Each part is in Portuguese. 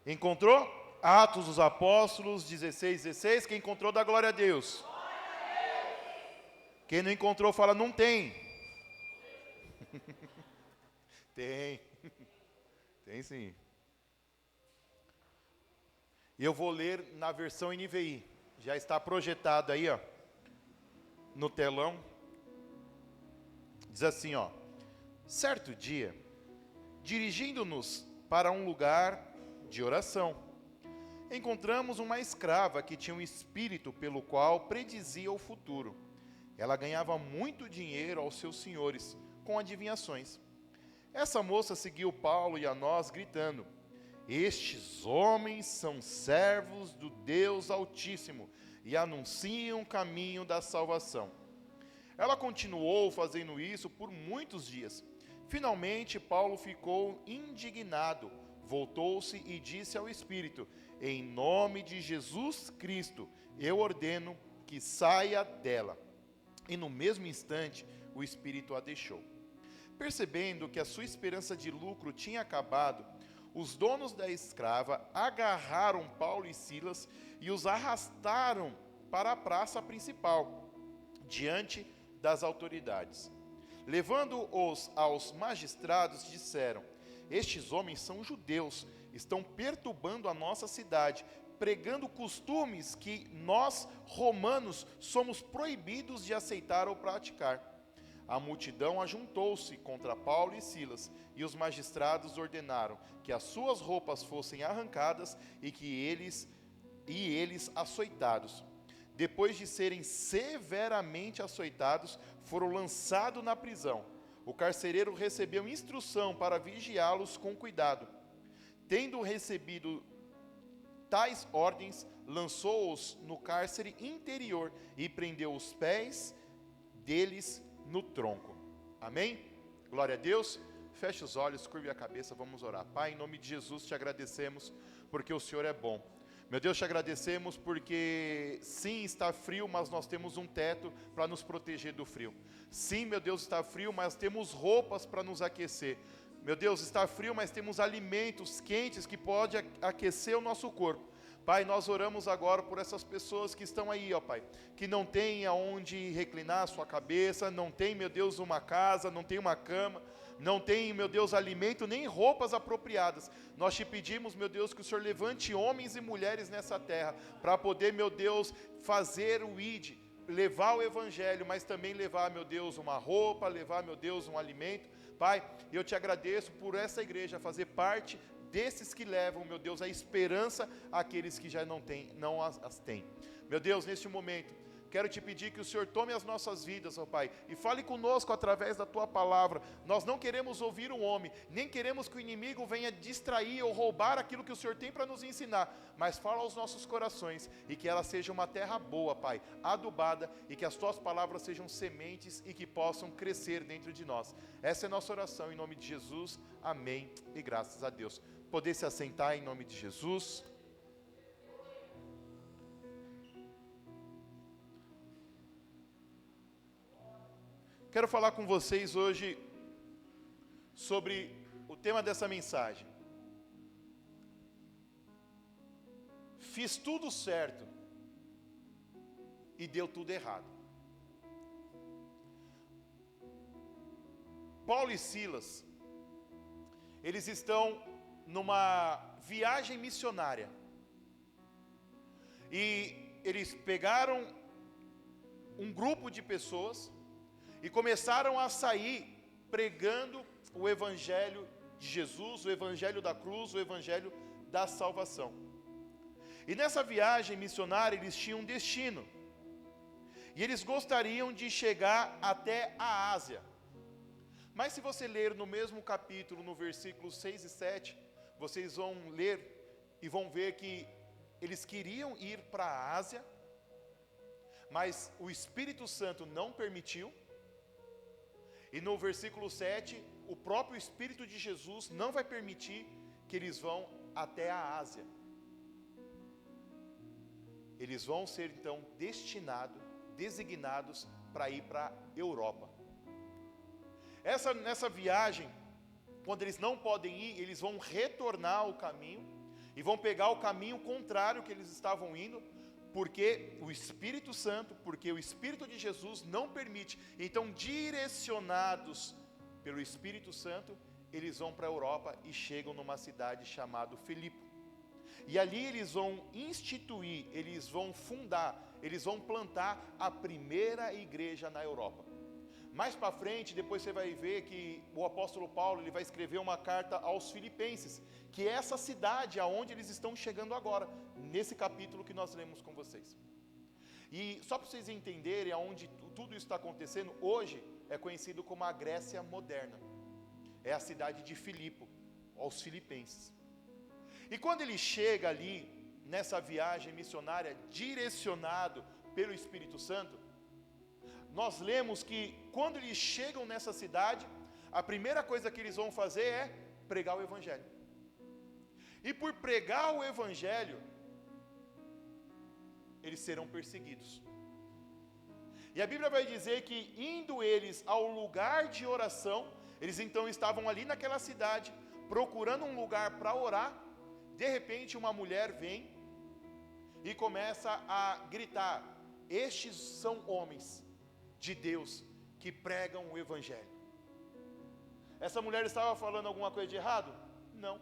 Encontrou? Atos dos Apóstolos 16:16. Quem encontrou, dá glória a Deus. Quem não encontrou, fala, não tem. Tem. Tem sim. E eu vou ler na versão NVI. Já está projetado aí, ó, no telão. Diz assim, ó. Certo dia, dirigindo-nos para um lugar de oração, encontramos uma escrava que tinha um espírito pelo qual predizia o futuro. Ela ganhava muito dinheiro aos seus senhores com adivinhações. Essa moça seguiu Paulo e a nós, gritando: estes homens são servos do Deus Altíssimo e anunciam o caminho da salvação. Ela continuou fazendo isso por muitos dias. Finalmente, Paulo ficou indignado, voltou-se e disse ao Espírito: em nome de Jesus Cristo, eu ordeno que saia dela. E no mesmo instante, o Espírito a deixou. Percebendo que a sua esperança de lucro tinha acabado, os donos da escrava agarraram Paulo e Silas e os arrastaram para a praça principal, diante das autoridades. Levando-os aos magistrados, disseram: estes homens são judeus, estão perturbando a nossa cidade, pregando costumes que nós, romanos, somos proibidos de aceitar ou praticar. A multidão ajuntou-se contra Paulo e Silas, e os magistrados ordenaram que as suas roupas fossem arrancadas e eles açoitados. Depois de serem severamente açoitados, foram lançados na prisão. O carcereiro recebeu instrução para vigiá-los com cuidado. Tendo recebido tais ordens, lançou-os no cárcere interior e prendeu os pés deles no tronco. Amém? Glória a Deus. Feche os olhos, curve a cabeça, vamos orar. Pai, em nome de Jesus, te agradecemos porque o Senhor é bom. Meu Deus, te agradecemos porque sim, está frio, mas nós temos um teto para nos proteger do frio. Sim, meu Deus, está frio, mas temos roupas para nos aquecer. Meu Deus, está frio, mas temos alimentos quentes que podem aquecer o nosso corpo. Pai, nós oramos agora por essas pessoas que estão aí, ó Pai, que não tem aonde reclinar a sua cabeça, não tem, meu Deus, uma casa, não tem uma cama, não tem, meu Deus, alimento, nem roupas apropriadas. Nós te pedimos, meu Deus, que o Senhor levante homens e mulheres nessa terra, para poder, meu Deus, fazer o ID, levar o Evangelho, mas também levar, meu Deus, uma roupa, levar, meu Deus, um alimento. Pai, eu te agradeço por essa igreja fazer parte desses que levam, meu Deus, a esperança àqueles que já não as têm. Meu Deus, neste momento, quero te pedir que o Senhor tome as nossas vidas, ó Pai, e fale conosco através da Tua palavra. Nós não queremos ouvir um homem, nem queremos que o inimigo venha distrair ou roubar aquilo que o Senhor tem para nos ensinar, mas fala aos nossos corações, e que ela seja uma terra boa, Pai, adubada, e que as Tuas palavras sejam sementes e que possam crescer dentro de nós. Essa é a nossa oração, em nome de Jesus, amém, e graças a Deus. Poder se assentar em nome de Jesus. Quero falar com vocês hoje sobre o tema dessa mensagem. Fiz tudo certo e deu tudo errado. Paulo e Silas, eles estão numa viagem missionária. E eles pegaram um grupo de pessoas e começaram a sair pregando o Evangelho de Jesus, o Evangelho da cruz, o Evangelho da salvação. E nessa viagem missionária eles tinham um destino. E eles gostariam de chegar até a Ásia. Mas se você ler no mesmo capítulo, no versículos 6 e 7, vocês vão ler e vão ver que eles queriam ir para a Ásia, mas o Espírito Santo não permitiu. E no versículo 7, o próprio Espírito de Jesus não vai permitir que eles vão até a Ásia. Eles vão ser então designados para ir para a Europa. Nessa viagem, quando eles não podem ir, eles vão retornar ao caminho e vão pegar o caminho contrário que eles estavam indo, porque o Espírito Santo, porque o Espírito de Jesus não permite. Então, direcionados pelo Espírito Santo, eles vão para a Europa e chegam numa cidade chamada Filipe. E ali eles vão instituir, eles vão fundar, eles vão plantar a primeira igreja na Europa. Mais para frente, depois você vai ver que o apóstolo Paulo ele vai escrever uma carta aos Filipenses, que é essa cidade aonde eles estão chegando agora, nesse capítulo que nós lemos com vocês. E só para vocês entenderem aonde tudo isso está acontecendo, hoje é conhecido como a Grécia moderna. É a cidade de Filipe, aos Filipenses. E quando ele chega ali, nessa viagem missionária, direcionado pelo Espírito Santo, nós lemos que quando eles chegam nessa cidade, a primeira coisa que eles vão fazer é pregar o Evangelho. E por pregar o Evangelho, eles serão perseguidos. E a Bíblia vai dizer que indo eles ao lugar de oração, eles então estavam ali naquela cidade, procurando um lugar para orar. De repente uma mulher vem e começa a gritar: estes são homens de Deus que pregam o Evangelho. Essa mulher estava falando alguma coisa de errado? Não.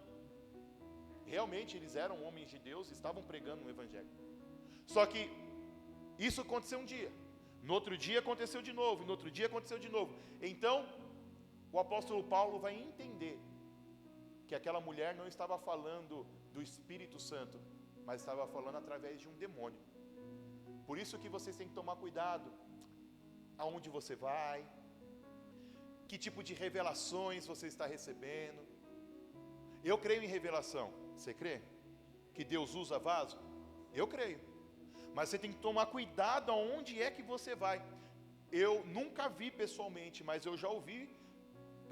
Realmente eles eram homens de Deus e estavam pregando o Evangelho. Só que isso aconteceu um dia, no outro dia aconteceu de novo, no outro dia aconteceu de novo. Então o apóstolo Paulo vai entender que aquela mulher não estava falando do Espírito Santo, mas estava falando através de um demônio. Por isso que vocês têm que tomar cuidado aonde você vai, que tipo de revelações você está recebendo. Eu creio em revelação, você crê? Que Deus usa vaso? Eu creio, mas você tem que tomar cuidado aonde é que você vai. Eu nunca vi pessoalmente, mas eu já ouvi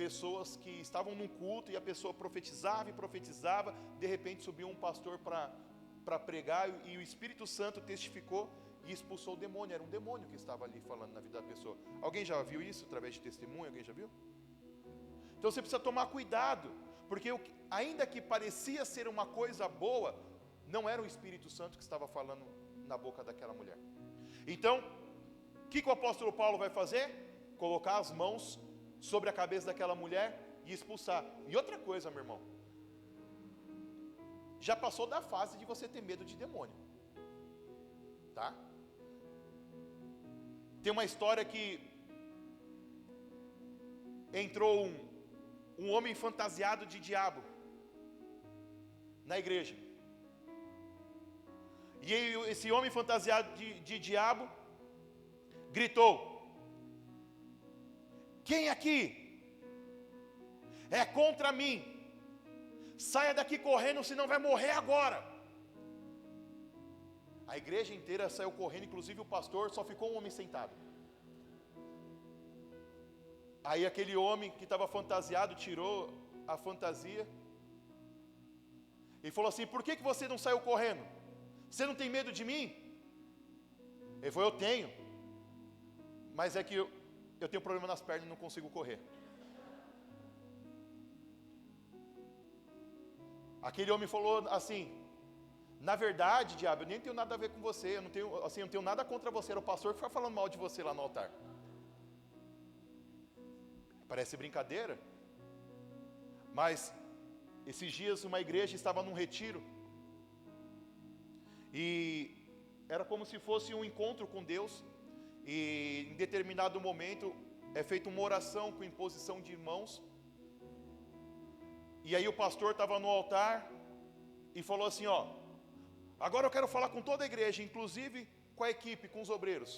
pessoas que estavam num culto e a pessoa profetizava e profetizava, de repente subiu um pastor para pregar e o Espírito Santo testificou e expulsou o demônio. Era um demônio que estava ali falando na vida da pessoa. Alguém já viu isso através de testemunho? Alguém já viu? Então você precisa tomar cuidado, porque ainda que parecia ser uma coisa boa, não era o Espírito Santo que estava falando na boca daquela mulher. Então, o que o apóstolo Paulo vai fazer? Colocar as mãos sobre a cabeça daquela mulher e expulsar. E outra coisa, meu irmão, já passou da fase de você ter medo de demônio, tá? Tem uma história que entrou um homem fantasiado de diabo na igreja. E esse homem fantasiado de diabo gritou: quem aqui é contra mim? Saia daqui correndo, senão vai morrer agora. A igreja inteira saiu correndo, inclusive o pastor, só ficou um homem sentado. Aí aquele homem que estava fantasiado tirou a fantasia e falou assim: por que você não saiu correndo? Você não tem medo de mim? Ele falou: eu tenho, mas é que eu tenho problema nas pernas e não consigo correr. Aquele homem falou assim: na verdade, diabo, eu nem tenho nada a ver com você, eu não tenho nada contra você, era o pastor que foi falando mal de você lá no altar. Parece brincadeira, mas esses dias uma igreja estava num retiro, e era como se fosse um encontro com Deus, e em determinado momento é feita uma oração com imposição de mãos, e aí o pastor estava no altar e falou assim: ó, agora eu quero falar com toda a igreja, inclusive com a equipe, com os obreiros.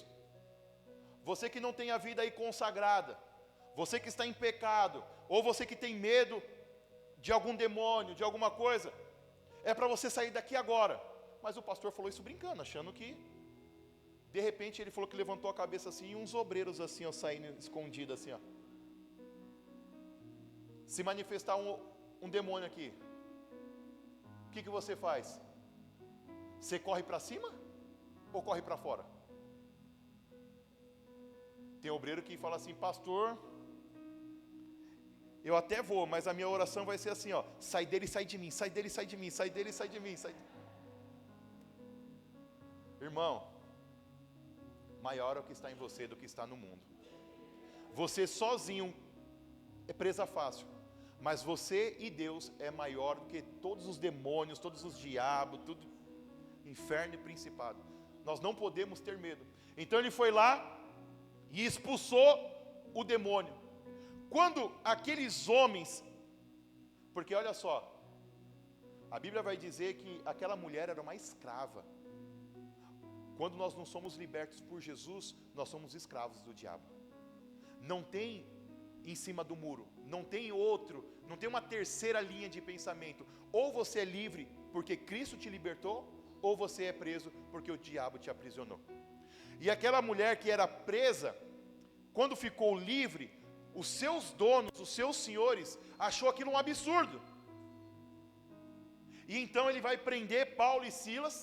Você que não tem a vida aí consagrada, você que está em pecado, ou você que tem medo de algum demônio, de alguma coisa, é para você sair daqui agora. Mas o pastor falou isso brincando, achando que, de repente ele falou que levantou a cabeça assim, e uns obreiros assim, ó, saindo escondido assim, ó. Se manifestar um demônio aqui, o que você faz? Você corre para cima ou corre para fora? Tem obreiro que fala assim: pastor, eu até vou, mas a minha oração vai ser assim, ó, sai dele e sai de mim, sai dele e sai de mim, sai dele e sai de mim, sai. Irmão, maior é o que está em você do que está no mundo. Você sozinho é presa fácil, mas você e Deus é maior do que todos os demônios, todos os diabos, tudo, inferno e principado. Nós não podemos ter medo. Então ele foi lá e expulsou o demônio. Quando aqueles homens, porque olha só, a Bíblia vai dizer que aquela mulher era uma escrava. Quando nós não somos libertos por Jesus, nós somos escravos do diabo. Não tem em cima do muro, não tem outro, não tem uma terceira linha de pensamento. Ou você é livre porque Cristo te libertou, ou você é preso porque o diabo te aprisionou. E aquela mulher que era presa, quando ficou livre, os seus donos, os seus senhores, achou aquilo um absurdo. E então ele vai prender Paulo e Silas,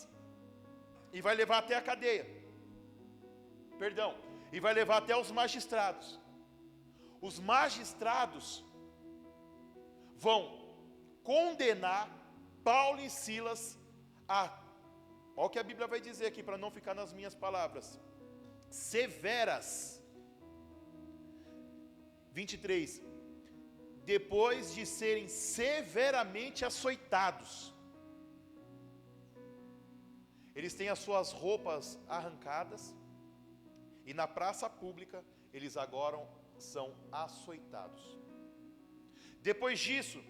e vai levar até a cadeia. E vai levar até os magistrados. Os magistrados vão condenar Paulo e Silas a, olha o que a Bíblia vai dizer aqui, para não ficar nas minhas palavras, severas. 23, depois de serem severamente açoitados, eles têm as suas roupas arrancadas, e na praça pública, eles agora são açoitados. Depois disso,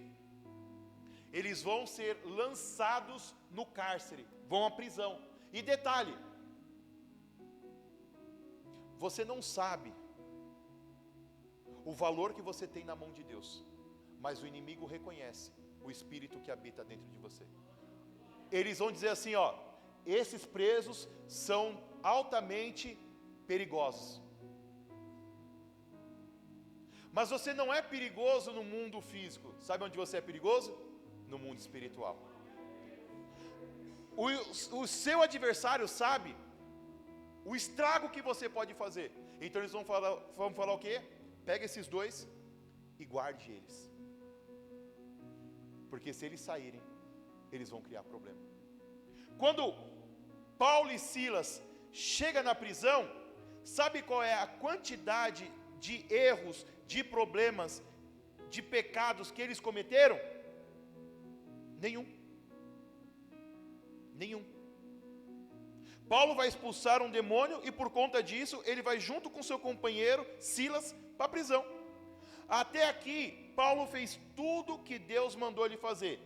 eles vão ser lançados no cárcere, vão à prisão. E detalhe, você não sabe o valor que você tem na mão de Deus, mas o inimigo reconhece o espírito que habita dentro de você. Eles vão dizer assim, ó, esses presos são altamente perigosos. Mas você não é perigoso no mundo físico. Sabe onde você é perigoso? No mundo espiritual. O seu adversário sabe o estrago que você pode fazer. Então eles vão falar o quê? Pega esses dois e guarde eles. Porque se eles saírem, eles vão criar problema. Quando Paulo e Silas chegam na prisão, sabe qual é a quantidade de erros, de problemas, de pecados que eles cometeram? Nenhum. Paulo vai expulsar um demônio e por conta disso, ele vai junto com seu companheiro, Silas, para a prisão. Até aqui, Paulo fez tudo que Deus mandou ele fazer.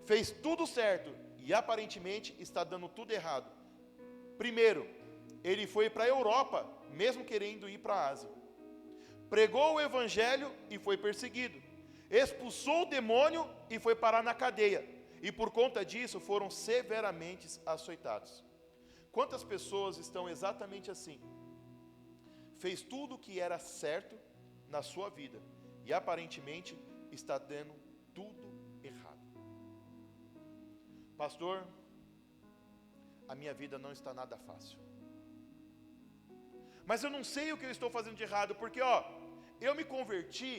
Fez tudo certo e aparentemente está dando tudo errado. Primeiro, ele foi para a Europa, mesmo querendo ir para a Ásia. Pregou o evangelho e foi perseguido. Expulsou o demônio e foi parar na cadeia. E por conta disso foram severamente açoitados. Quantas pessoas estão exatamente assim? Fez tudo o que era certo na sua vida e aparentemente está dando tudo errado. Pastor, a minha vida não está nada fácil. Mas eu não sei o que eu estou fazendo de errado, porque eu me converti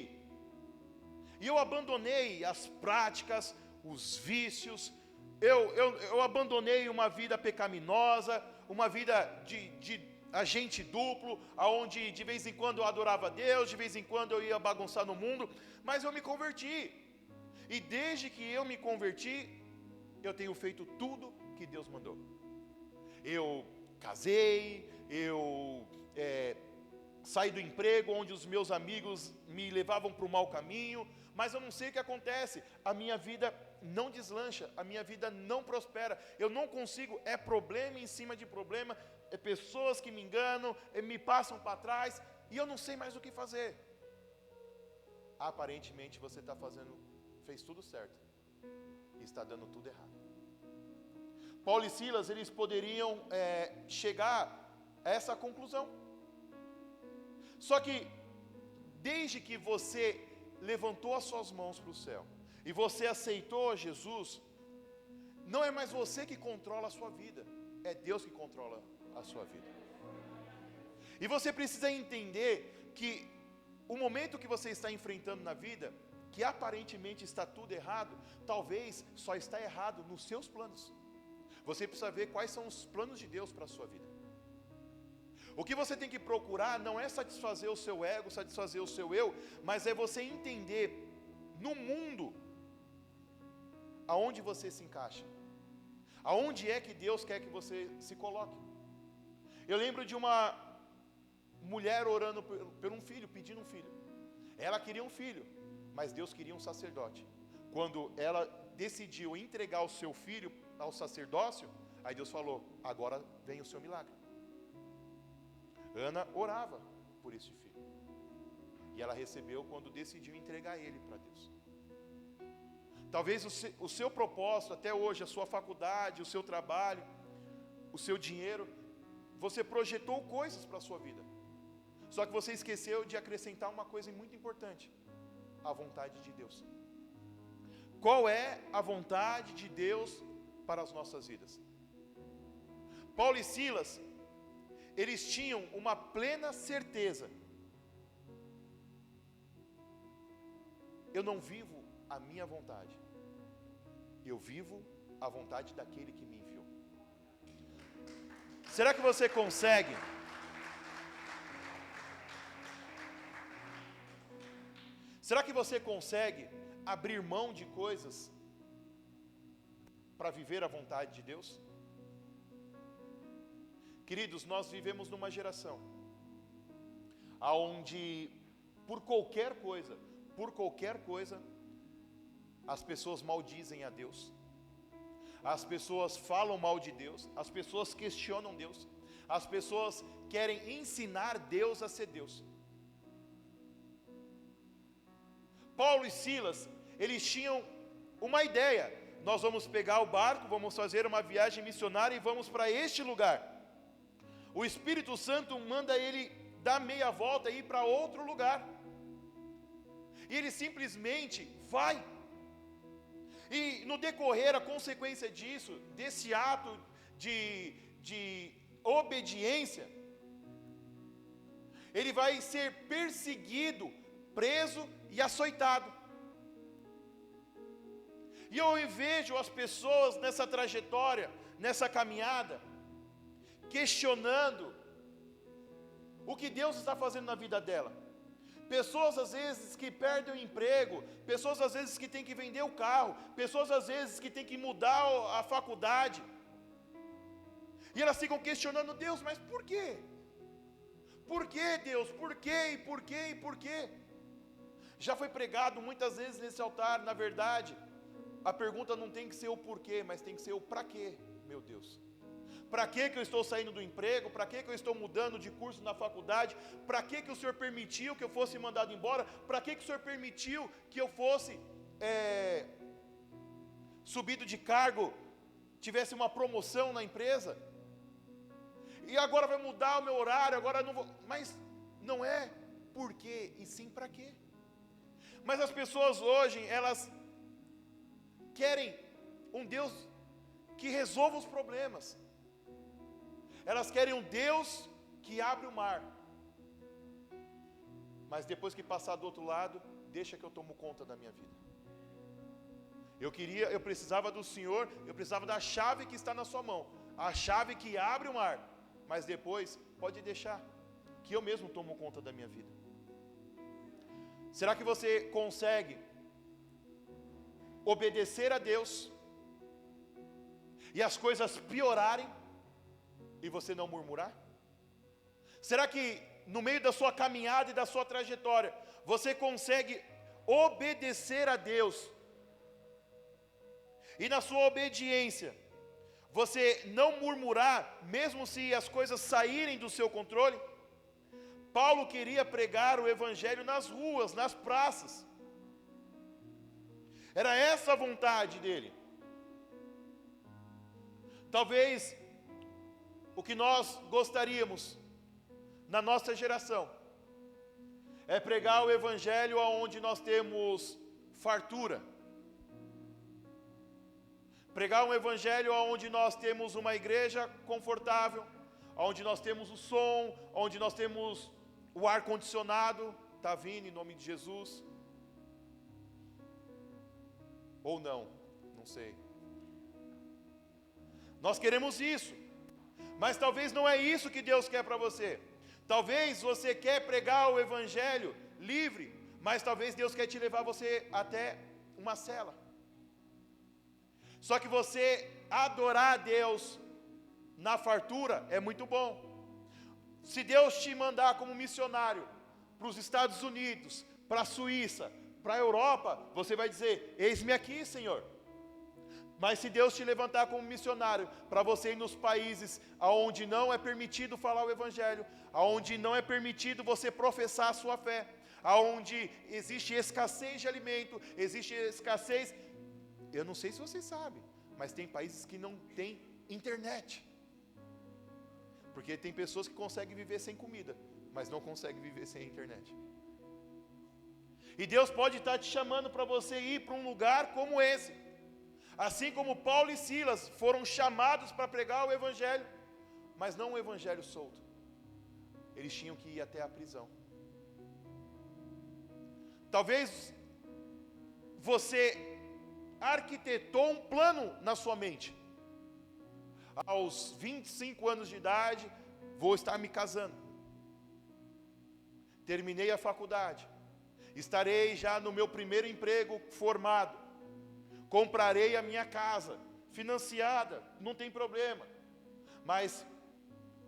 e eu abandonei as práticas, os vícios, eu abandonei uma vida pecaminosa, uma vida de agente duplo, aonde de vez em quando eu adorava a Deus, de vez em quando eu ia bagunçar no mundo, mas eu me converti. E desde que eu me converti, eu tenho feito tudo que Deus mandou. Eu casei, eu saí do emprego onde os meus amigos me levavam para o mau caminho, mas eu não sei o que acontece, a minha vida não deslancha, a minha vida não prospera, eu não consigo, é problema em cima de problema, é pessoas que me enganam, me passam para trás, e eu não sei mais o que fazer. Aparentemente você fez tudo certo, e está dando tudo errado. Paulo e Silas, eles poderiam chegar a essa conclusão. Só que, desde que você levantou as suas mãos para o céu, e você aceitou Jesus, não é mais você que controla a sua vida, é Deus que controla a sua vida. E você precisa entender que o momento que você está enfrentando na vida que aparentemente está tudo errado, talvez só está errado nos seus planos. Você precisa ver quais são os planos de Deus para a sua vida. O que você tem que procurar não é satisfazer o seu ego, satisfazer o seu eu, mas é você entender no mundo aonde você se encaixa, aonde é que Deus quer que você se coloque. Eu lembro de uma mulher orando por um filho, pedindo um filho. Ela queria um filho, mas Deus queria um sacerdote. Quando ela decidiu entregar o seu filho ao sacerdócio, aí Deus falou: agora vem o seu milagre. Ana orava por esse filho, e ela recebeu quando decidiu entregar ele para Deus. Talvez o seu propósito até hoje, a sua faculdade, o seu trabalho, o seu dinheiro, você projetou coisas para a sua vida, só que você esqueceu de acrescentar uma coisa muito importante: a vontade de Deus. Qual é a vontade de Deus para as nossas vidas? Paulo e Silas, eles tinham uma plena certeza: eu não vivo a minha vontade, eu vivo a vontade daquele que me enviou. Será que você consegue? Será que você consegue abrir mão de coisas para viver a vontade de Deus? Queridos, nós vivemos numa geração onde por qualquer coisa, as pessoas maldizem a Deus, as pessoas falam mal de Deus, as pessoas questionam Deus, as pessoas querem ensinar Deus a ser Deus. Paulo e Silas, eles tinham uma ideia: nós vamos pegar o barco, vamos fazer uma viagem missionária e vamos para este lugar. O Espírito Santo manda ele dar meia volta e ir para outro lugar, e ele simplesmente vai. E no decorrer, a consequência disso, desse ato de obediência, ele vai ser perseguido, preso e açoitado. E eu vejo as pessoas nessa trajetória, nessa caminhada, questionando o que Deus está fazendo na vida dela. Pessoas às vezes que perdem o emprego, pessoas às vezes que têm que vender o carro, pessoas às vezes que têm que mudar a faculdade, e elas ficam questionando Deus: mas por quê? Por que, Deus? Por quê? E por quê? E por quê? Já foi pregado muitas vezes nesse altar, na verdade, a pergunta não tem que ser o porquê, mas tem que ser o para quê, meu Deus. Para que eu estou saindo do emprego? Para que eu estou mudando de curso na faculdade? Para que o Senhor permitiu que eu fosse mandado embora? Para que o Senhor permitiu que eu fosse subido de cargo, tivesse uma promoção na empresa? E agora vai mudar o meu horário, agora não vou... Mas não é por quê, e sim para quê. Mas as pessoas hoje, elas querem um Deus que resolva os problemas. Elas querem um Deus que abre o mar, mas depois que passar do outro lado, deixa que eu tomo conta da minha vida. Eu precisava do Senhor, eu precisava da chave que está na sua mão, a chave que abre o mar, mas depois pode deixar que eu mesmo tomo conta da minha vida. Será que você consegue obedecer a Deus e as coisas piorarem e você não murmurar? Será que no meio da sua caminhada e da sua trajetória, você consegue obedecer a Deus e na sua obediência você não murmurar, mesmo se as coisas saírem do seu controle? Paulo queria pregar o evangelho nas ruas, nas praças. Era essa a vontade dele. Talvez o que nós gostaríamos na nossa geração é pregar o evangelho onde nós temos fartura. Pregar um evangelho onde nós temos uma igreja confortável, onde nós temos o som, onde nós temos o ar-condicionado, está vindo em nome de Jesus. Ou não, não sei. Nós queremos isso, mas talvez não é isso que Deus quer para você. Talvez você quer pregar o evangelho livre, mas talvez Deus quer te levar você até uma cela. Só que você adorar a Deus na fartura é muito bom. Se Deus te mandar como missionário para os Estados Unidos, para a Suíça, para a Europa, você vai dizer: eis-me aqui, Senhor. Mas se Deus te levantar como missionário para você ir nos países onde não é permitido falar o evangelho, onde não é permitido você professar a sua fé, onde existe escassez de alimento, existe escassez, eu não sei se vocês sabem, mas tem países que não tem internet, porque tem pessoas que conseguem viver sem comida, mas não conseguem viver sem internet. E Deus pode estar te chamando para você ir para um lugar como esse, assim como Paulo e Silas foram chamados para pregar o evangelho, mas não o evangelho solto. Eles tinham que ir até a prisão. Talvez você arquitetou um plano na sua mente. Aos 25 anos de idade, vou estar me casando. Terminei a faculdade. Estarei já no meu primeiro emprego formado. Comprarei a minha casa, financiada, não tem problema. Mas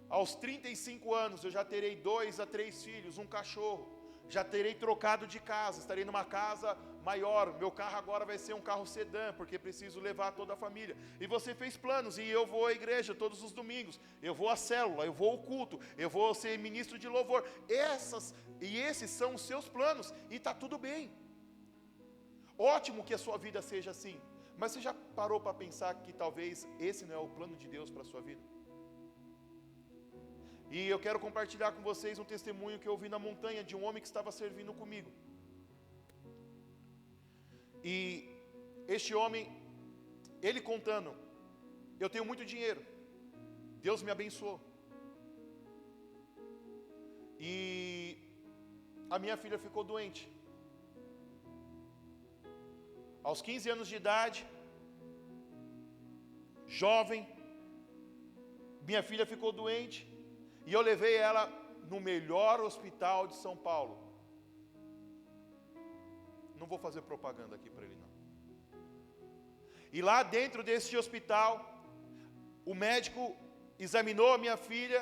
aos 35 anos eu já terei 2 a 3 filhos, um cachorro. Já terei trocado de casa, estarei numa casa maior. Meu carro agora vai ser um carro sedã, porque preciso levar toda a família. E você fez planos, e eu vou à igreja todos os domingos. Eu vou à célula, eu vou ao culto, eu vou ser ministro de louvor. Esses são os seus planos, e está tudo bem. Ótimo que a sua vida seja assim, mas você já parou para pensar que talvez esse não é o plano de Deus para a sua vida? E eu quero compartilhar com vocês um testemunho que eu vi na montanha de um homem que estava servindo comigo. E este homem, ele contando: eu tenho muito dinheiro, Deus me abençoou, e a minha filha ficou doente. Aos 15 anos de idade, jovem, minha filha ficou doente, e eu levei ela no melhor hospital de São Paulo. Não vou fazer propaganda aqui para ele não. E lá dentro desse hospital, o médico examinou a minha filha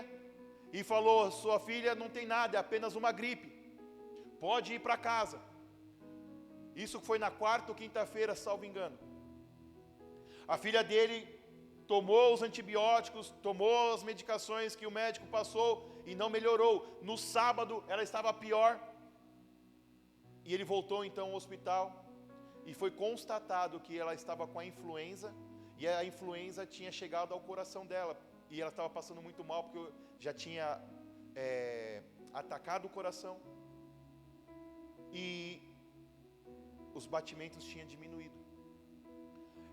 e falou: sua filha não tem nada, é apenas uma gripe, pode ir para casa. Isso foi na quarta ou quinta-feira, salvo engano. A filha dele tomou os antibióticos, tomou as medicações que o médico passou e não melhorou. No sábado ela estava pior. E ele voltou então ao hospital e foi constatado que ela estava com a influenza, e a influenza tinha chegado ao coração dela, e ela estava passando muito mal porque já tinha atacado o coração e os batimentos tinham diminuído.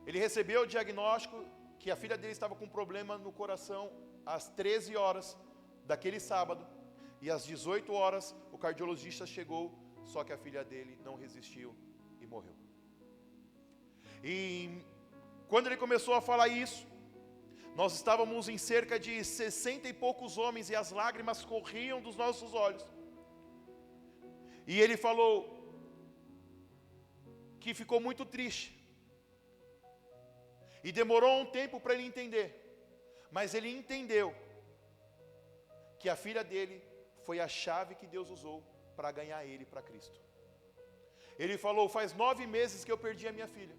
Ele recebeu o diagnóstico que a filha dele estava com um problema no coração às 13 horas daquele sábado, e às 18 horas o cardiologista chegou, só que a filha dele não resistiu e morreu. E quando ele começou a falar isso, nós estávamos em cerca de 60 e poucos homens, e as lágrimas corriam dos nossos olhos. E ele falou que ficou muito triste, e demorou um tempo para ele entender, mas ele entendeu que a filha dele foi a chave que Deus usou para ganhar ele para Cristo. Ele falou: faz 9 meses que eu perdi a minha filha,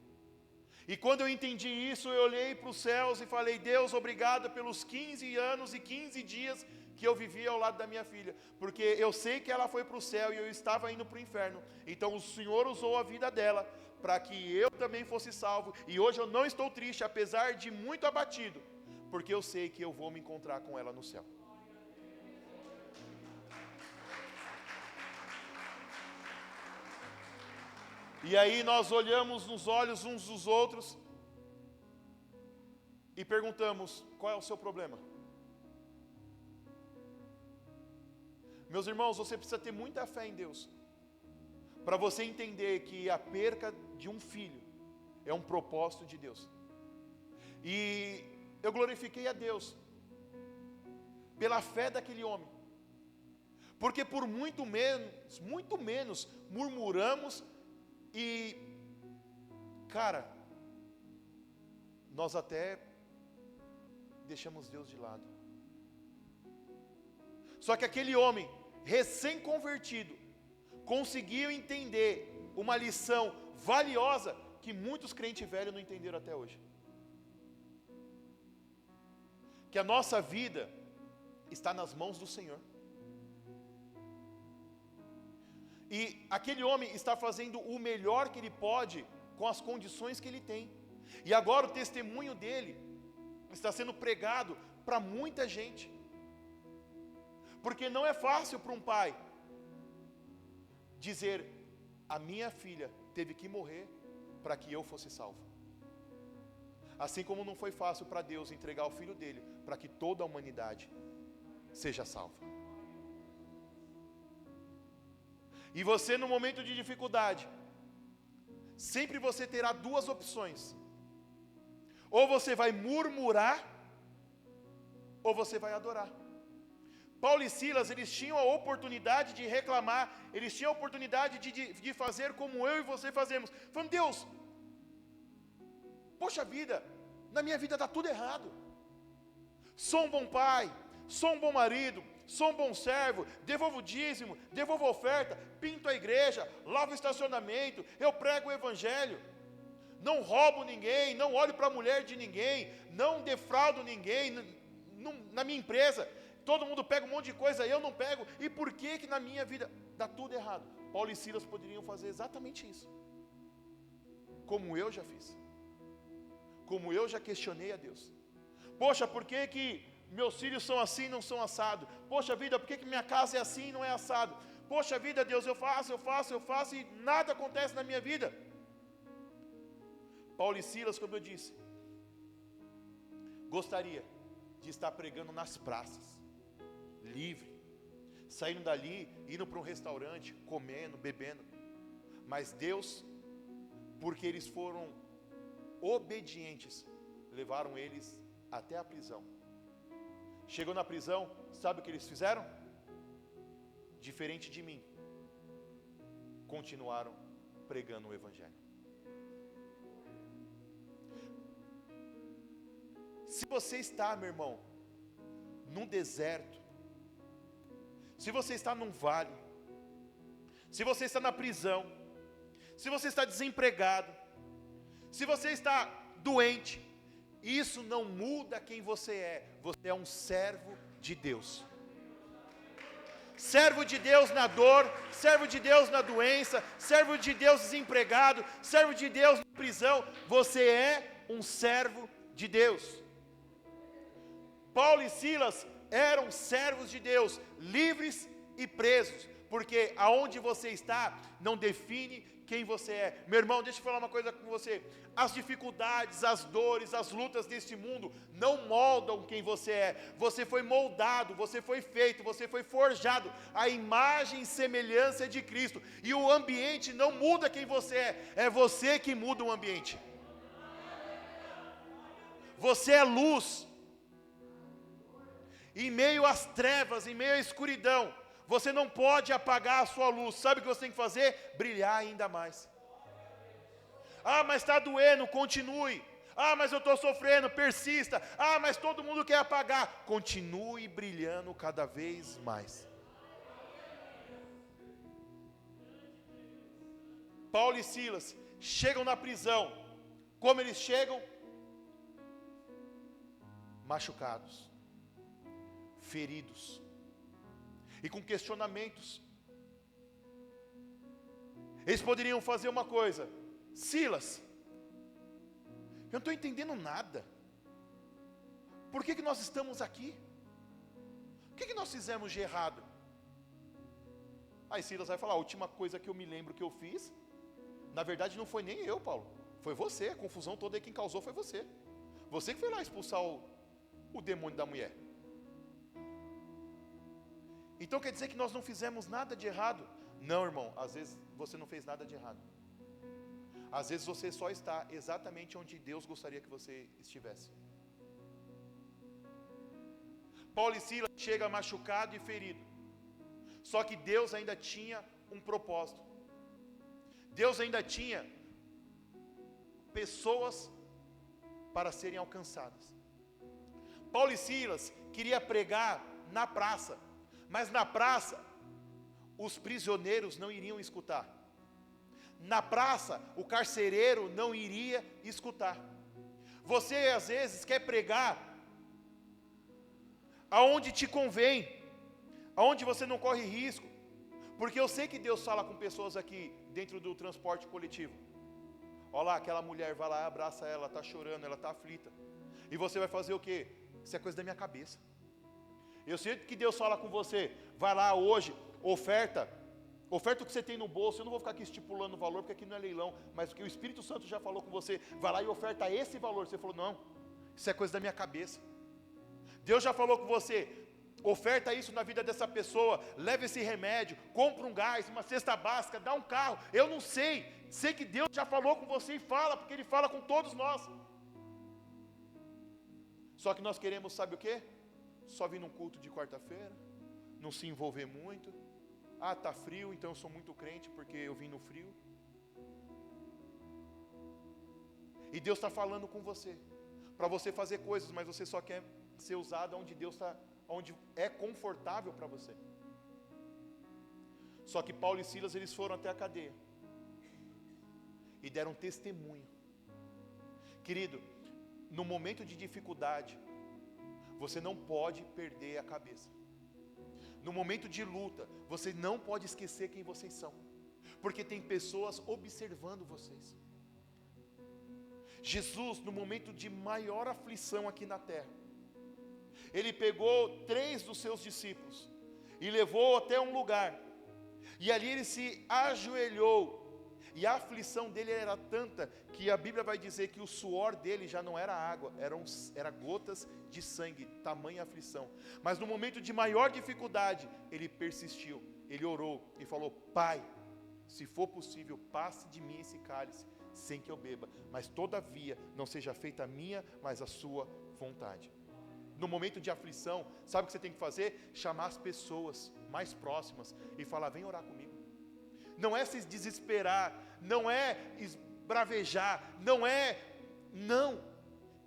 e quando eu entendi isso, eu olhei para os céus e falei: Deus, obrigado pelos 15 anos e 15 dias que eu vivi ao lado da minha filha, porque eu sei que ela foi para o céu e eu estava indo para o inferno, então o Senhor usou a vida dela para que eu também fosse salvo, e hoje eu não estou triste, apesar de muito abatido, porque eu sei que eu vou me encontrar com ela no céu. E aí nós olhamos nos olhos uns dos outros e perguntamos: qual é o seu problema? Meus irmãos, você precisa ter muita fé em Deus para você entender que a perca de um filho é um propósito de Deus. E eu glorifiquei a Deus pela fé daquele homem, porque por muito menos murmuramos e, cara, nós até deixamos Deus de lado. Só que aquele homem recém-convertido conseguiu entender uma lição valiosa que muitos crentes velhos não entenderam até hoje. Que a nossa vida está nas mãos do Senhor. E aquele homem está fazendo o melhor que ele pode com as condições que ele tem. E agora o testemunho dele está sendo pregado para muita gente. Porque não é fácil para um pai dizer: a minha filha teve que morrer para que eu fosse salvo. Assim como não foi fácil para Deus entregar o filho dele para que toda a humanidade seja salva. E você, no momento de dificuldade, sempre você terá duas opções: ou você vai murmurar, ou você vai adorar. Paulo e Silas, eles tinham a oportunidade de reclamar, eles tinham a oportunidade de fazer como eu e você fazemos, falando: Deus, poxa vida, na minha vida está tudo errado. Sou um bom pai, sou um bom marido, sou um bom servo, devolvo o dízimo, devolvo a oferta, pinto a igreja, lavo o estacionamento, eu prego o evangelho, não roubo ninguém, não olho para a mulher de ninguém, não defraudo ninguém, na minha empresa todo mundo pega um monte de coisa, eu não pego. E por que na minha vida dá tudo errado? Paulo e Silas poderiam fazer exatamente isso, como eu já fiz, como eu já questionei a Deus. Poxa, por que meus filhos são assim e não são assados? Poxa vida, por que minha casa é assim e não é assado? Poxa vida, Deus, eu faço e nada acontece na minha vida. Paulo e Silas, como eu disse, gostaria de estar pregando nas praças, livre, saindo dali, indo para um restaurante, comendo, bebendo. Mas Deus, porque eles foram obedientes, levaram eles até a prisão. Chegou na prisão, sabe o que eles fizeram? Diferente de mim, continuaram pregando o evangelho. Se você está, meu irmão, num deserto, se você está num vale, se você está na prisão, se você está desempregado, se você está doente, isso não muda quem você é um servo de Deus. Servo de Deus na dor, servo de Deus na doença, servo de Deus desempregado, servo de Deus na prisão, você é um servo de Deus. Paulo e Silas eram servos de Deus, livres e presos, porque aonde você está não define quem você é. Meu irmão, deixa eu falar uma coisa com você: as dificuldades, as dores, as lutas deste mundo não moldam quem você é. Você foi moldado, você foi feito, você foi forjado à imagem e semelhança de Cristo, e o ambiente não muda quem você é você que muda o ambiente. Você é luz. Em meio às trevas, em meio à escuridão, você não pode apagar a sua luz. Sabe o que você tem que fazer? Brilhar ainda mais. Ah, mas está doendo, continue. Ah, mas eu estou sofrendo, persista. Ah, mas todo mundo quer apagar. Continue brilhando cada vez mais. Paulo e Silas chegam na prisão. Como eles chegam? Machucados, feridos e com questionamentos. Eles poderiam fazer uma coisa: Silas, eu não estou entendendo nada. Por que nós estamos aqui? O que nós fizemos de errado? Aí Silas vai falar: a última coisa que eu me lembro que eu fiz, na verdade não foi nem eu, Paulo, foi você. A confusão toda aí quem causou foi você. Você que foi lá expulsar o demônio da mulher. Então quer dizer que nós não fizemos nada de errado? Não, irmão, às vezes você não fez nada de errado. Às vezes você só está exatamente onde Deus gostaria que você estivesse. Paulo e Silas chegam machucado e ferido. Só que Deus ainda tinha um propósito. Deus ainda tinha pessoas para serem alcançadas. Paulo e Silas queria pregar na praça, mas na praça os prisioneiros não iriam escutar. Na praça o carcereiro não iria escutar. Você às vezes quer pregar aonde te convém, aonde você não corre risco, porque eu sei que Deus fala com pessoas aqui dentro do transporte coletivo. Olha lá, aquela mulher, vai lá, abraça ela, está chorando, ela está aflita. E você vai fazer o quê? Isso é coisa da minha cabeça. Eu sei que Deus fala com você, vai lá hoje, oferta o que você tem no bolso. Eu não vou ficar aqui estipulando o valor, porque aqui não é leilão, mas o que o Espírito Santo já falou com você, vai lá e oferta esse valor. Você falou, não, isso é coisa da minha cabeça. Deus já falou com você, oferta isso na vida dessa pessoa, leva esse remédio, compra um gás, uma cesta básica, dá um carro. Eu não sei que Deus já falou com você e fala, porque Ele fala com todos nós. Só que nós queremos, sabe o quê? Só vir num culto de quarta-feira, não se envolver muito. Ah, está frio, então eu sou muito crente porque eu vim no frio. E Deus está falando com você, para você fazer coisas, mas você só quer ser usado onde Deus está, onde é confortável para você. Só que Paulo e Silas, eles foram até a cadeia e deram testemunho. Querido, no momento de dificuldade, você não pode perder a cabeça. No momento de luta, você não pode esquecer quem vocês são, porque tem pessoas observando vocês. Jesus, no momento de maior aflição aqui na terra, Ele pegou 3 dos seus discípulos e levou até um lugar, e ali Ele se ajoelhou, e a aflição dele era tanta, que a Bíblia vai dizer que o suor dele já não era água, era gotas de sangue, tamanha aflição. Mas no momento de maior dificuldade, ele persistiu, ele orou e falou, Pai, se for possível, passe de mim esse cálice, sem que eu beba, mas todavia não seja feita a minha, mas a sua vontade. No momento de aflição, sabe o que você tem que fazer? Chamar as pessoas mais próximas e falar, vem orar comigo. Não é se desesperar, não é esbravejar, não.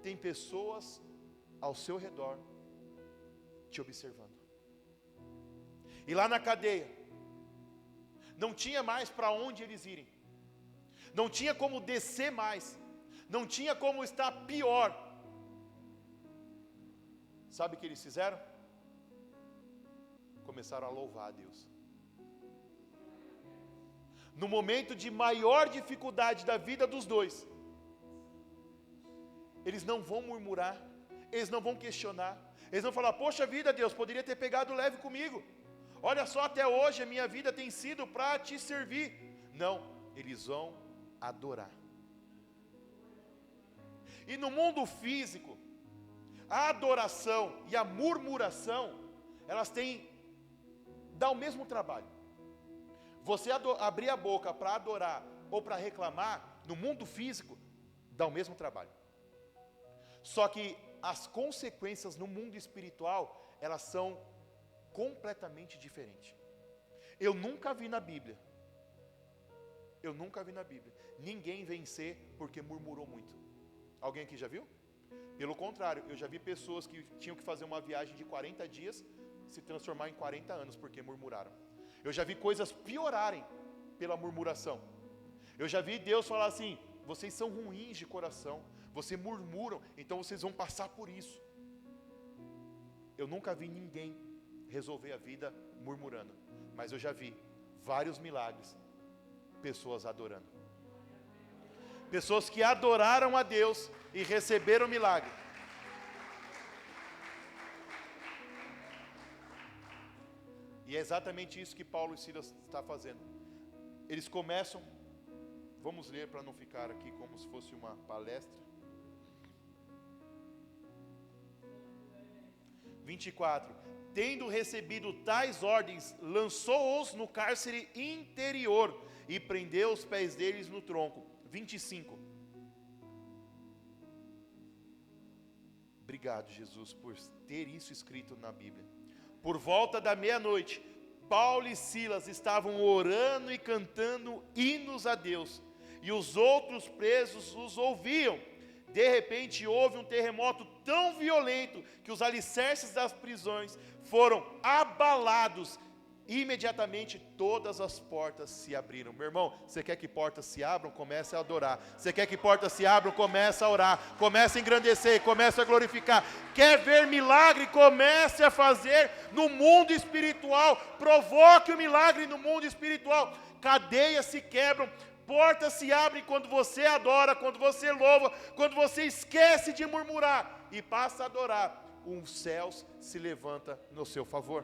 Tem pessoas ao seu redor te observando. E lá na cadeia, não tinha mais para onde eles irem, não tinha como descer mais, não tinha como estar pior. Sabe o que eles fizeram? Começaram a louvar a Deus. No momento de maior dificuldade da vida dos dois, eles não vão murmurar, eles não vão questionar, eles vão falar, poxa vida, Deus, poderia ter pegado leve comigo, olha só, até hoje a minha vida tem sido para te servir. Não, eles vão adorar. E no mundo físico, a adoração e a murmuração, elas dá o mesmo trabalho. Você abrir a boca para adorar ou para reclamar, no mundo físico, dá o mesmo trabalho. Só que as consequências no mundo espiritual, elas são completamente diferentes. Eu nunca vi na Bíblia, ninguém vencer porque murmurou muito. Alguém aqui já viu? Pelo contrário, eu já vi pessoas que tinham que fazer uma viagem de 40 dias, se transformar em 40 anos porque murmuraram. Eu já vi coisas piorarem pela murmuração. Eu já vi Deus falar assim, vocês são ruins de coração, vocês murmuram, então vocês vão passar por isso. Eu nunca vi ninguém resolver a vida murmurando, mas eu já vi vários milagres, pessoas adorando. Pessoas que adoraram a Deus e receberam milagre. E é exatamente isso que Paulo e Silas estão fazendo. Eles começam, vamos ler para não ficar aqui como se fosse uma palestra. 24. Tendo recebido tais ordens, lançou-os no cárcere interior e prendeu os pés deles no tronco. 25. Obrigado, Jesus, por ter isso escrito na Bíblia. Por volta da meia-noite, Paulo e Silas estavam orando e cantando hinos a Deus, e os outros presos os ouviam. De repente houve um terremoto tão violento que os alicerces das prisões foram abalados. Imediatamente todas as portas se abriram. Meu irmão, você quer que portas se abram? Comece a adorar. Você quer que portas se abram? Comece a orar. Comece a engrandecer, comece a glorificar. Quer ver milagre? Comece a fazer no mundo espiritual. Provoque o milagre no mundo espiritual. Cadeias se quebram, portas se abrem quando você adora, quando você louva, quando você esquece de murmurar e passa a adorar. Os céus se levanta no seu favor.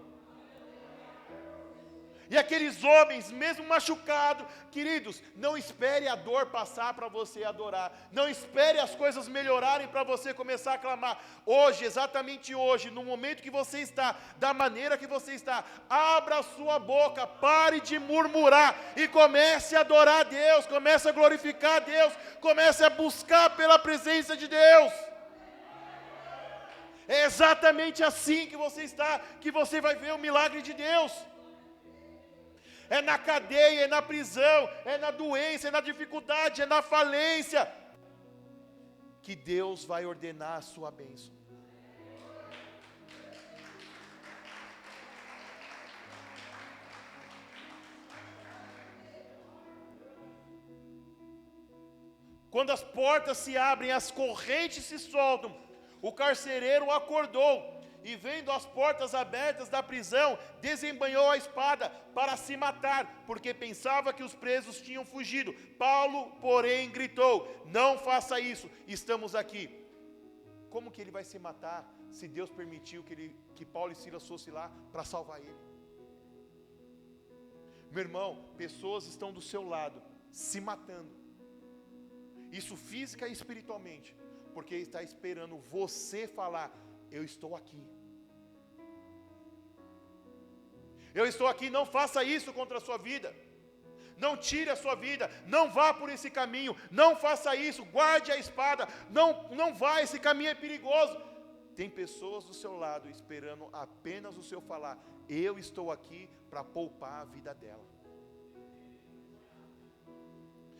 E aqueles homens, mesmo machucados, queridos, não espere a dor passar para você adorar. Não espere as coisas melhorarem para você começar a clamar. Hoje, exatamente hoje, no momento que você está, da maneira que você está, abra a sua boca, pare de murmurar e comece a adorar a Deus, comece a glorificar a Deus, comece a buscar pela presença de Deus. É exatamente assim que você está, que você vai ver o milagre de Deus. É na cadeia, é na prisão, é na doença, é na dificuldade, é na falência, que Deus vai ordenar a sua bênção. Quando as portas se abrem, as correntes se soltam, o carcereiro acordou, e vendo as portas abertas da prisão, desembanhou a espada para se matar, porque pensava que os presos tinham fugido. Paulo, porém, gritou: não faça isso, estamos aqui. Como que ele vai se matar, se Deus permitiu que Paulo e Silas fossem lá para salvar ele? Meu irmão, pessoas estão do seu lado, se matando, isso física e espiritualmente, porque está esperando você falar: eu estou aqui. Eu estou aqui, não faça isso contra a sua vida. Não tire a sua vida, não vá por esse caminho, não faça isso, guarde a espada, não vá, esse caminho é perigoso. Tem pessoas do seu lado esperando apenas o seu falar: eu estou aqui para poupar a vida dela.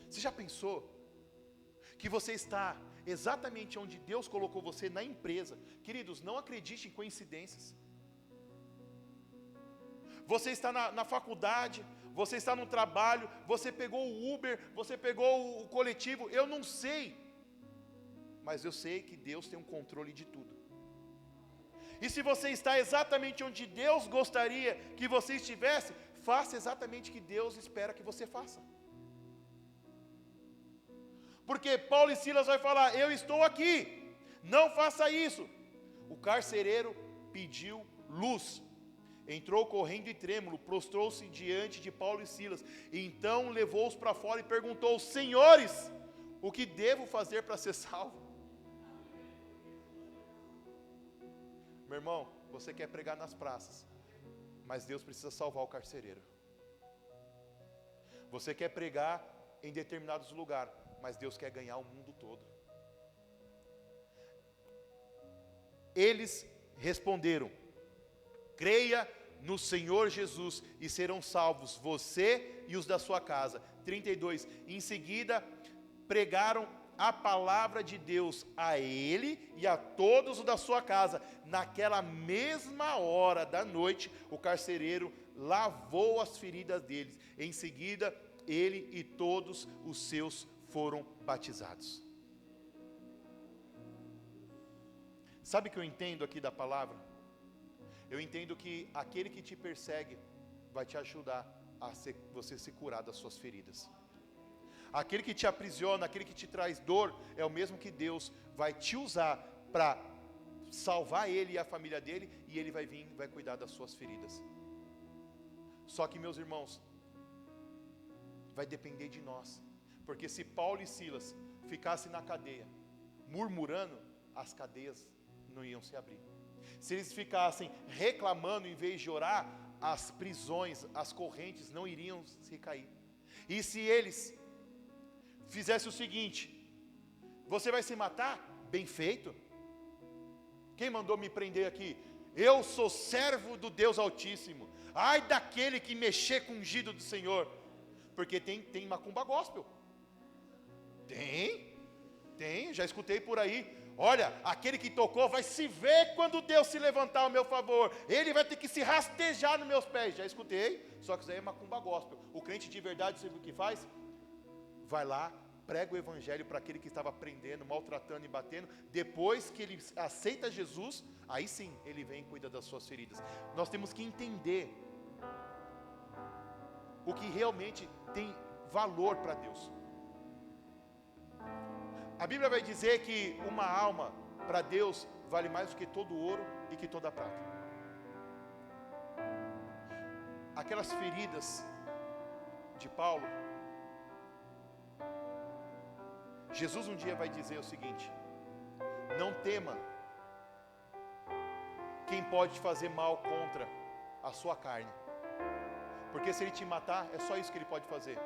Você já pensou que você está exatamente onde Deus colocou você, na empresa? Queridos, não acredite em coincidências. Você está na faculdade, você está no trabalho, você pegou o Uber, você pegou o coletivo, eu não sei, mas eu sei que Deus tem um controle de tudo. E se você está exatamente onde Deus gostaria que você estivesse, faça exatamente o que Deus espera que você faça. Porque Paulo e Silas vai falar: eu estou aqui, não faça isso. O carcereiro pediu luz. Entrou correndo e trêmulo, prostrou-se diante de Paulo e Silas, e então levou-os para fora e perguntou: senhores, o que devo fazer para ser salvo? Meu irmão, você quer pregar nas praças, mas Deus precisa salvar o carcereiro. Você quer pregar em determinados lugares, mas Deus quer ganhar o mundo todo. Eles responderam: creia no Senhor Jesus e serão salvos você e os da sua casa. 32, em seguida pregaram a palavra de Deus a ele e a todos os da sua casa. Naquela mesma hora da noite, o carcereiro lavou as feridas deles. Em seguida, ele e todos os seus foram batizados. Sabe o que eu entendo aqui da palavra? Eu entendo que aquele que te persegue vai te ajudar a você se curar das suas feridas. Aquele que te aprisiona, aquele que te traz dor, é o mesmo que Deus vai te usar para salvar ele e a família dele, e ele vai vir e vai cuidar das suas feridas. Só que, meus irmãos, vai depender de nós, porque se Paulo e Silas ficassem na cadeia, murmurando, as cadeias não iam se abrir. Se eles ficassem reclamando em vez de orar, as prisões, as correntes não iriam se cair. E se eles fizesse o seguinte: você vai se matar? Bem feito. Quem mandou me prender aqui? Eu sou servo do Deus Altíssimo. Ai daquele que mexer com o ungido do Senhor. Porque tem macumba gospel. Tem, já escutei por aí. Olha, aquele que tocou vai se ver quando Deus se levantar ao meu favor. Ele vai ter que se rastejar nos meus pés. Já escutei, só que isso aí é macumba gospel. O crente de verdade, sabe o que faz? Vai lá, prega o evangelho para aquele que estava prendendo, maltratando e batendo. Depois que ele aceita Jesus, aí sim, ele vem e cuida das suas feridas. Nós temos que entender o que realmente tem valor para Deus. A Bíblia vai dizer que uma alma para Deus vale mais do que todo ouro e que toda prata. Aquelas feridas de Paulo, Jesus um dia vai dizer o seguinte: não tema quem pode fazer mal contra a sua carne, porque se ele te matar, é só isso que ele pode fazer.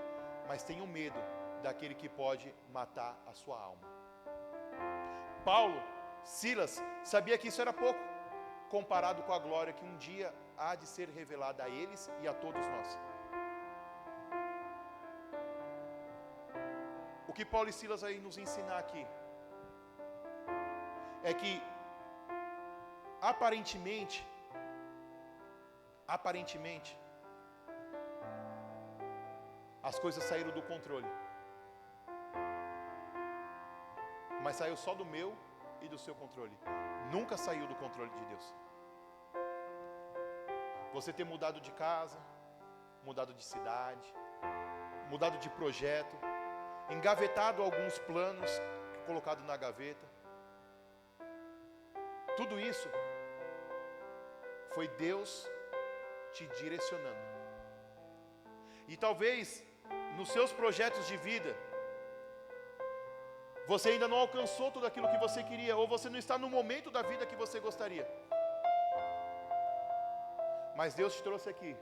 Mas tenha medo daquele que pode matar a sua alma. Paulo, Silas, sabia que isso era pouco, comparado com a glória que um dia há de ser revelada a eles e a todos nós. O que Paulo e Silas vai nos ensinar aqui é que aparentemente as coisas saíram do controle, mas saiu só do meu e do seu controle. Nunca saiu do controle de Deus. Você ter mudado de casa, mudado de cidade, mudado de projeto, engavetado alguns planos, colocado na gaveta, tudo isso foi Deus te direcionando. E talvez nos seus projetos de vida você ainda não alcançou tudo aquilo que você queria, ou você não está no momento da vida que você gostaria. Mas Deus te trouxe aqui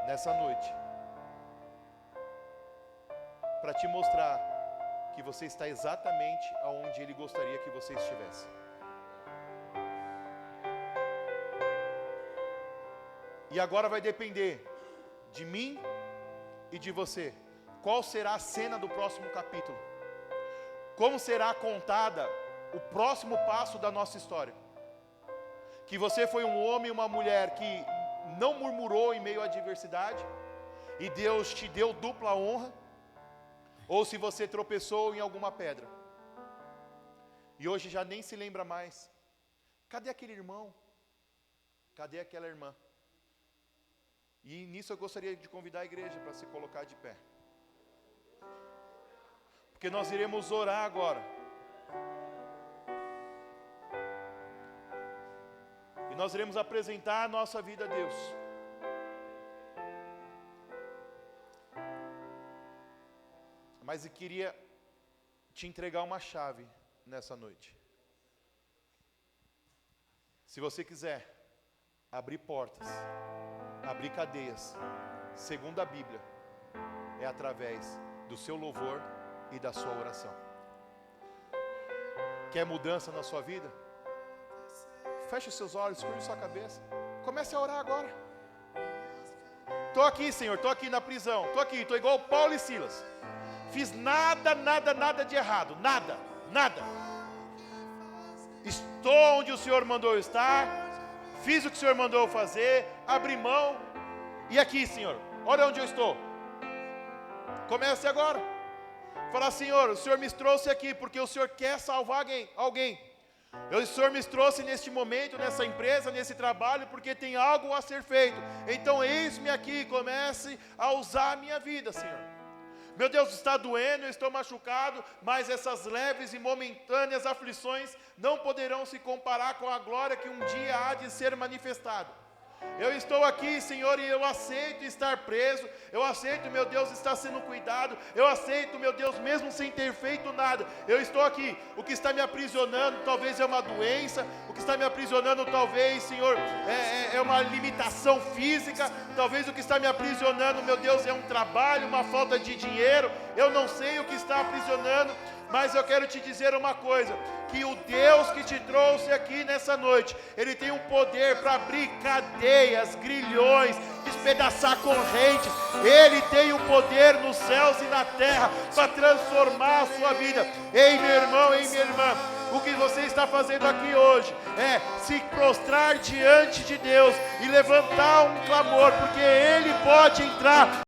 nessa noite para te mostrar que você está exatamente aonde Ele gostaria que você estivesse. E agora vai depender de mim e de você. Qual será a cena do próximo capítulo? Como será contada o próximo passo da nossa história? Que você foi um homem e uma mulher que não murmurou em meio à adversidade, e Deus te deu dupla honra, ou se você tropeçou em alguma pedra, e hoje já nem se lembra mais. Cadê aquele irmão? Cadê aquela irmã? E nisso eu gostaria de convidar a igreja para se colocar de pé, porque nós iremos orar agora. E nós iremos apresentar a nossa vida a Deus. Mas eu queria te entregar uma chave nessa noite. Se você quiser abrir portas, abrir cadeias, segundo a Bíblia, é através do seu louvor e da sua oração. Quer mudança na sua vida? Feche os seus olhos, curve sua cabeça, comece a orar agora. Estou aqui, Senhor, estou aqui na prisão, estou igual Paulo e Silas. Fiz nada de errado, nada. Estou onde o Senhor mandou eu estar, fiz o que o Senhor mandou eu fazer, abri mão, e aqui, Senhor, olha onde eu estou. Comece agora. Falar: Senhor, o Senhor me trouxe aqui porque o Senhor quer salvar alguém. O Senhor me trouxe neste momento, nessa empresa, nesse trabalho, porque tem algo a ser feito. Então eis-me aqui, comece a usar a minha vida, Senhor. Meu Deus, está doendo, eu estou machucado, mas essas leves e momentâneas aflições não poderão se comparar com a glória que um dia há de ser manifestada. Eu estou aqui, Senhor, e eu aceito estar preso. Eu aceito, meu Deus, estar sendo cuidado. Eu aceito, meu Deus, mesmo sem ter feito nada. Eu estou aqui. O que está me aprisionando talvez é uma doença. O que está me aprisionando talvez, Senhor, é uma limitação física. Talvez o que está me aprisionando, meu Deus, é um trabalho, uma falta de dinheiro. Eu não sei o que está aprisionando. Mas eu quero te dizer uma coisa, que o Deus que te trouxe aqui nessa noite, Ele tem um poder para abrir cadeias, grilhões, despedaçar correntes. Ele tem o poder nos céus e na terra para transformar a sua vida. Ei, meu irmão, ei, minha irmã, o que você está fazendo aqui hoje é se prostrar diante de Deus e levantar um clamor, porque Ele pode entrar